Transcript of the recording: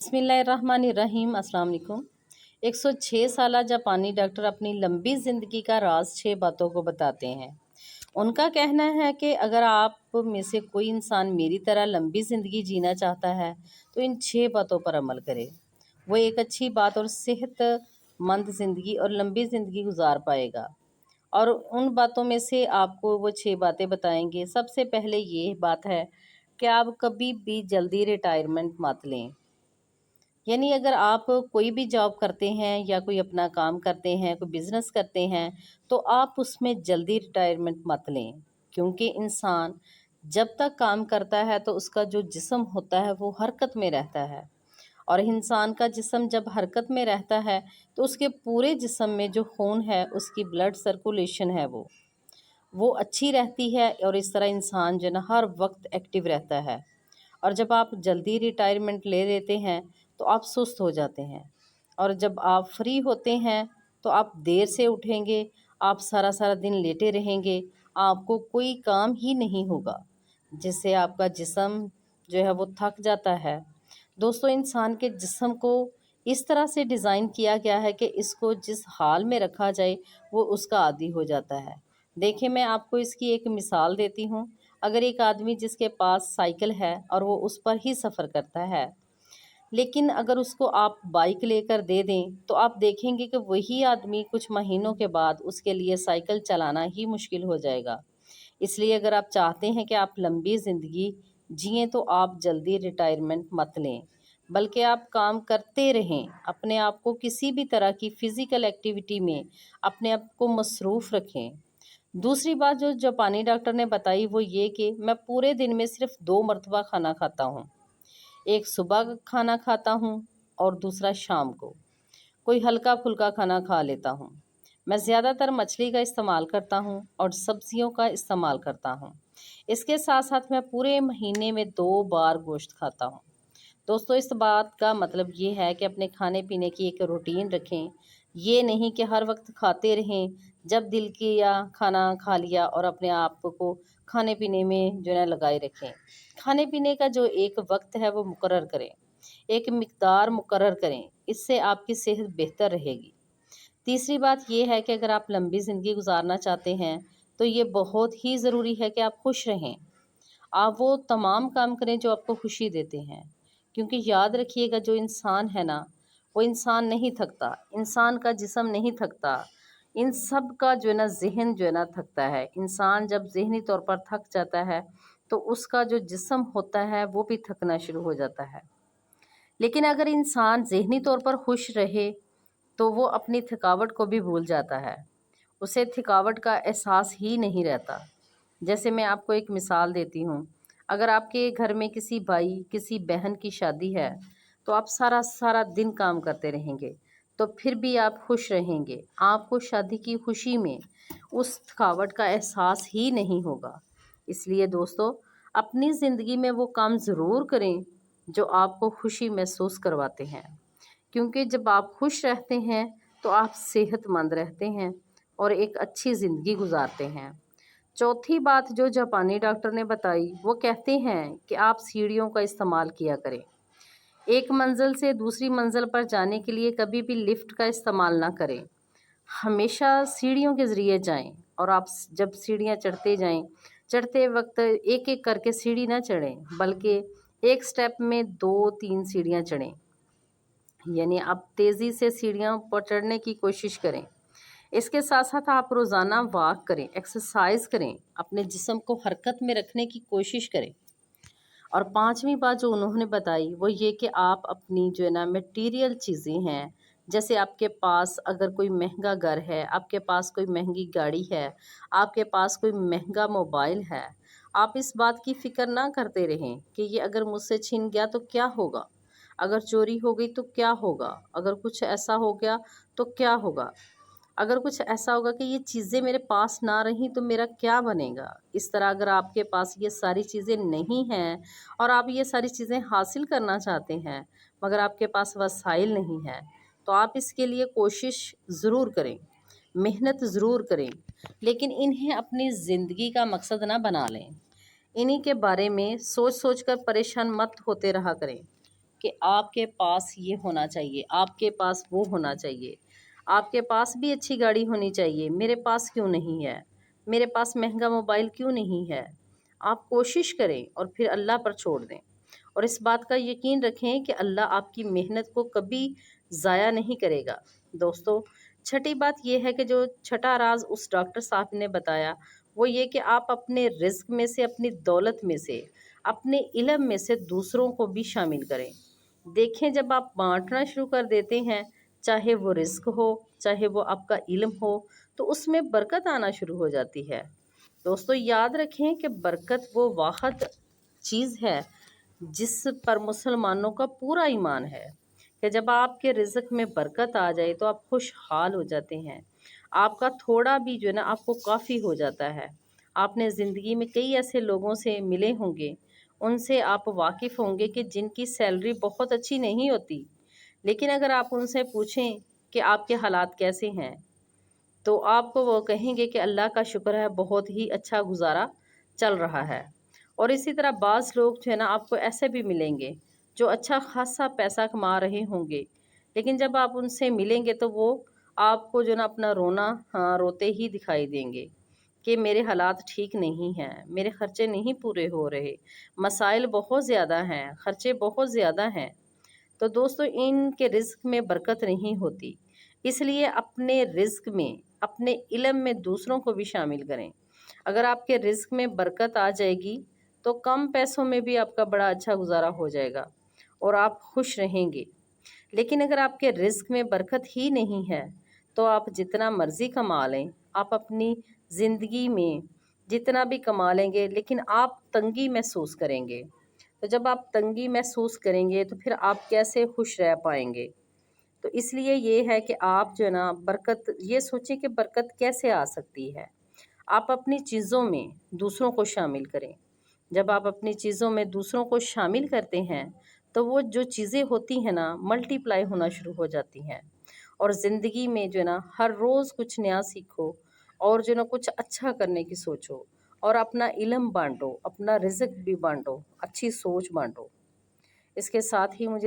बिस्मिल्लाहिर्रहमानिर्रहीम। अस्सलाम वालेकुम। 106 साला जापानी डॉक्टर अपनी लंबी ज़िंदगी का राज 6 बातों को बताते हैं। उनका कहना है कि अगर आप में से कोई इंसान मेरी तरह लंबी ज़िंदगी जीना चाहता है तो इन 6 बातों पर अमल करे। वो एक अच्छी बात और सेहतमंद ज़िंदगी और लंबी ज़िंदगी गुजार पाएगा। और उन बातों में से आपको वो 6 बातें बताएंगे। सबसे पहले ये बात है कि आप कभी भी जल्दी रिटायरमेंट मत लें। यानी अगर आप कोई भी जॉब करते हैं या कोई अपना काम करते हैं, कोई बिजनेस करते हैं, तो आप उसमें जल्दी रिटायरमेंट मत लें। क्योंकि इंसान जब तक काम करता है तो उसका जो जिस्म होता है वो हरकत में रहता है, और इंसान का जिस्म जब हरकत में रहता है तो उसके पूरे जिस्म में जो खून है, उसकी ब्लड सर्कुलेशन है वो अच्छी रहती है, और इस तरह इंसान जो है ना हर वक्त एक्टिव रहता है। और जब आप जल्दी रिटायरमेंट ले लेते हैं तो आप सुस्त हो जाते हैं, और जब आप फ्री होते हैं तो आप देर से उठेंगे, आप सारा सारा दिन लेटे रहेंगे, आपको कोई काम ही नहीं होगा, जिससे आपका जिस्म जो है वो थक जाता है। दोस्तों, इंसान के जिस्म को इस तरह से डिज़ाइन किया गया है कि इसको जिस हाल में रखा जाए वो उसका आदी हो जाता है। देखिए, मैं आपको इसकी एक मिसाल देती हूँ। अगर एक आदमी जिसके पास साइकिल है और वो उस पर ही सफ़र करता है, लेकिन अगर उसको आप बाइक लेकर दे दें तो आप देखेंगे कि वही आदमी कुछ महीनों के बाद उसके लिए साइकिल चलाना ही मुश्किल हो जाएगा। इसलिए अगर आप चाहते हैं कि आप लंबी ज़िंदगी जिएं तो आप जल्दी रिटायरमेंट मत लें, बल्कि आप काम करते रहें। अपने आप को किसी भी तरह की फ़िज़िकल एक्टिविटी में अपने आप को मसरूफ़ रखें। दूसरी बात जो जापानी डॉक्टर ने बताई वो ये कि मैं पूरे दिन में सिर्फ 2 मरतबा खाना खाता हूँ। एक सुबह खाना खाता हूँ और दूसरा शाम को। कोई हल्का फुल्का खाना खा लेता हूँ। मैं ज़्यादातर मछली का इस्तेमाल करता हूँ और सब्जियों का इस्तेमाल करता हूँ। इसके साथ साथ मैं पूरे महीने में 2 बार गोश्त खाता हूँ। दोस्तों, इस बात का मतलब ये है कि अपने खाने पीने की एक रूटीन रखें। ये नहीं कि हर वक्त खाते रहें, जब दिल किया खाना खा लिया और अपने आप को खाने पीने में जो है लगाए रखें। खाने पीने का जो एक वक्त है वो मुकर्रर करें, एक मिकदार मुकर्रर करें, इससे आपकी सेहत बेहतर रहेगी। तीसरी बात ये है कि अगर आप लंबी ज़िंदगी गुजारना चाहते हैं तो ये बहुत ही ज़रूरी है कि आप खुश रहें। आप वो तमाम काम करें जो आपको खुशी देते हैं, क्योंकि याद रखिएगा, जो इंसान है ना वो इंसान नहीं थकता, इंसान का जिस्म नहीं थकता, इन सब का जो है ना ज़हन जो है ना थकता है। इंसान जब ज़हनी तौर पर थक जाता है तो उसका जो जिस्म होता है वो भी थकना शुरू हो जाता है। लेकिन अगर इंसान ज़हनी तौर पर खुश रहे तो वो अपनी थकावट को भी भूल जाता है, उसे थकावट का एहसास ही नहीं रहता। जैसे मैं आपको एक मिसाल देती हूँ। अगर आपके घर में किसी भाई किसी बहन की शादी है तो आप सारा सारा दिन काम करते रहेंगे, तो फिर भी आप खुश रहेंगे, आपको शादी की खुशी में उस थकावट का एहसास ही नहीं होगा। इसलिए दोस्तों, अपनी ज़िंदगी में वो काम ज़रूर करें जो आपको खुशी महसूस करवाते हैं, क्योंकि जब आप खुश रहते हैं तो आप सेहतमंद रहते हैं और एक अच्छी ज़िंदगी गुजारते हैं। चौथी बात जो जापानी डॉक्टर ने बताई, वो कहते हैं कि आप सीढ़ियों का इस्तेमाल किया करें। एक मंजिल से दूसरी मंजिल पर जाने के लिए कभी भी लिफ्ट का इस्तेमाल ना करें, हमेशा सीढ़ियों के ज़रिए जाएं। और आप जब सीढ़ियां चढ़ते जाएं, चढ़ते वक्त एक एक करके सीढ़ी ना चढ़ें, बल्कि एक स्टेप में 2-3 सीढ़ियां चढ़ें। यानी आप तेज़ी से सीढ़ियां पर चढ़ने की कोशिश करें। इसके साथ साथ आप रोज़ाना वॉक करें, एक्सरसाइज करें, अपने जिस्म को हरकत में रखने की कोशिश करें। और पांचवी बात जो उन्होंने बताई वो ये कि आप अपनी जो है ना मटेरियल चीज़ें हैं, जैसे आपके पास अगर कोई महंगा घर है, आपके पास कोई महंगी गाड़ी है, आपके पास कोई महंगा मोबाइल है, आप इस बात की फ़िक्र ना करते रहें कि ये अगर मुझसे छिन गया तो क्या होगा, अगर चोरी हो गई तो क्या होगा, अगर कुछ ऐसा हो गया तो क्या होगा, अगर कुछ ऐसा होगा कि ये चीज़ें मेरे पास ना रहीं तो मेरा क्या बनेगा। इस तरह अगर आपके पास ये सारी चीज़ें नहीं हैं और आप ये सारी चीज़ें हासिल करना चाहते हैं मगर आपके पास वसाइल नहीं है, तो आप इसके लिए कोशिश ज़रूर करें, मेहनत ज़रूर करें, लेकिन इन्हें अपनी ज़िंदगी का मकसद ना बना लें। इन्हीं के बारे में सोच सोच कर परेशान मत होते रहा करें। کہ آپ کے پاس یہ ہونا چاہیے، آپ کے پاس وہ ہونا چاہیے، آپ کے پاس بھی اچھی گاڑی ہونی چاہیے، میرے پاس کیوں نہیں ہے، میرے پاس مہنگا موبائل کیوں نہیں ہے۔ آپ کوشش کریں اور پھر اللہ پر چھوڑ دیں، اور اس بات کا یقین رکھیں کہ اللہ آپ کی محنت کو کبھی ضائع نہیں کرے گا۔ دوستو، چھٹی بات یہ ہے کہ جو چھٹا راز اس ڈاکٹر صاحب نے بتایا وہ یہ کہ آپ اپنے رزق میں سے، اپنی دولت میں سے، اپنے علم میں سے دوسروں کو بھی شامل کریں۔ دیکھیں، جب آپ بانٹنا شروع کر دیتے ہیں، چاہے وہ رزق ہو، چاہے وہ آپ کا علم ہو، تو اس میں برکت آنا شروع ہو جاتی ہے۔ دوستو، یاد رکھیں کہ برکت وہ واحد چیز ہے جس پر مسلمانوں کا پورا ایمان ہے، کہ جب آپ کے رزق میں برکت آ جائے تو آپ خوشحال ہو جاتے ہیں۔ آپ کا تھوڑا بھی جو ہے نا آپ کو کافی ہو جاتا ہے۔ آپ نے زندگی میں کئی ایسے لوگوں سے ملے ہوں گے، ان سے آپ واقف ہوں گے کہ جن کی سیلری بہت اچھی نہیں ہوتی، لیکن اگر آپ ان سے پوچھیں کہ آپ کے حالات کیسے ہیں تو آپ کو وہ کہیں گے کہ اللہ کا شکر ہے، بہت ہی اچھا گزارا چل رہا ہے۔ اور اسی طرح بعض لوگ جو ہے نا آپ کو ایسے بھی ملیں گے جو اچھا خاصا پیسہ کما رہے ہوں گے، لیکن جب آپ ان سے ملیں گے تو وہ آپ کو جو نا اپنا رونا روتے ہی دکھائی دیں گے کہ میرے حالات ٹھیک نہیں ہیں، میرے خرچے نہیں پورے ہو رہے، مسائل بہت زیادہ ہیں، خرچے بہت زیادہ ہیں۔ تو دوستو، ان کے رزق میں برکت نہیں ہوتی، اس لیے اپنے رزق میں، اپنے علم میں دوسروں کو بھی شامل کریں۔ اگر آپ کے رزق میں برکت آ جائے گی تو کم پیسوں میں بھی آپ کا بڑا اچھا گزارا ہو جائے گا اور آپ خوش رہیں گے۔ لیکن اگر آپ کے رزق میں برکت ہی نہیں ہے تو آپ جتنا مرضی کما لیں، آپ اپنی زندگی میں جتنا بھی کما لیں گے، لیکن آپ تنگی محسوس کریں گے۔ تو جب آپ تنگی محسوس کریں گے تو پھر آپ کیسے خوش رہ پائیں گے؟ تو اس لیے یہ ہے کہ آپ جو ہے نا برکت، یہ سوچیں کہ برکت کیسے آ سکتی ہے۔ آپ اپنی چیزوں میں دوسروں کو شامل کریں۔ جب آپ اپنی چیزوں میں دوسروں کو شامل کرتے ہیں تو وہ جو چیزیں ہوتی ہیں نا ملٹی پلائی ہونا شروع ہو جاتی ہیں، اور زندگی میں جو ہے نا ہر روز کچھ نیا سیکھو، اور جو ہے نا کچھ اچھا کرنے کی سوچو، اور اپنا علم بانٹو، اپنا رزق بھی بانٹو، اچھی سوچ بانٹو۔ اس کے ساتھ ہی مجھے